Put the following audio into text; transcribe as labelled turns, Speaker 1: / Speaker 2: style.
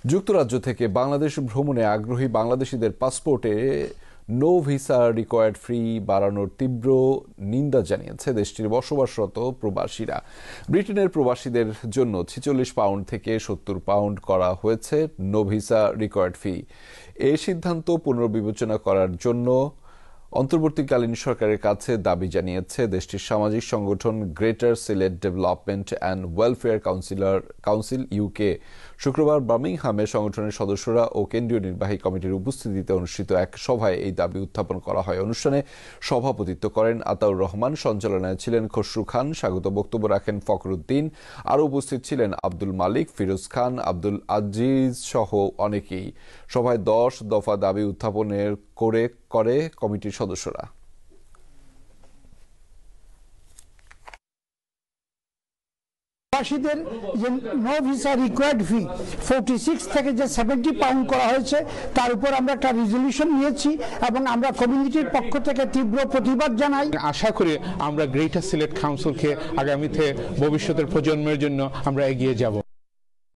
Speaker 1: যুক্তরাজ্য থেকে বাংলাদেশ ভ্রমণে আগ্রহী বাংলাদেশিদের পাসপোর্টে নো ভিসা রিকোয়ার্ড ফি বাড়ানোর তীব্র নিন্দা জানিয়েছে দেশটির বসবাসরত প্রবাসীরা। ব্রিটেনের প্রবাসীদের জন্য ৪৬ পাউন্ড থেকে ৭০ পাউন্ড করা হয়েছে নো ভিসা রিকোয়ার্ড ফি। এই সিদ্ধান্ত পুনর্বিবেচনা করার জন্য অন্তর্বর্তীকালীন সরকারের কাছে দাবি জানিয়েছে দেশটির সামাজিক সংগঠন greater Sylhet development and welfare council UK. শুক্রবার বার্মিংহামে সংগঠনের সদস্যরা ও কেন্দ্রীয় নির্বাহী কমিটির উপস্থিতিতে অনুষ্ঠিত এক সভায় এই দাবি উত্থাপন করা হয়। অনুষ্ঠানে সভাপতিত্ব করেন আতাউর রহমান, সঞ্চালনায় ছিলেন খসরু খান, স্বাগত বক্তব্য রাখেন ফখরুদ্দিন। আরও উপস্থিত ছিলেন আব্দুল মালিক, ফিরোজ খান, আব্দুল আজিজ সহ অনেকেই। সভায় 10 দফা দাবি উত্থাপনের করে কমিটির সদস্যরা।
Speaker 2: প্রবাসীদের যে নো ভিসা রিকোয়ার্ড ফি 46 থেকে যে 70 পাউন্ড করা হয়েছে তার উপর আমরা একটা রেজলিউশন নিয়েছি এবং আমরা কমিউনিটির পক্ষ থেকে তীব্র প্রতিবাদ জানাই।
Speaker 3: আশা করি আমরা গ্রেটার সিলেট কাউন্সিলকে আগামীতে ভবিষ্যতের প্রজন্মের জন্য আমরা এগিয়ে যাব।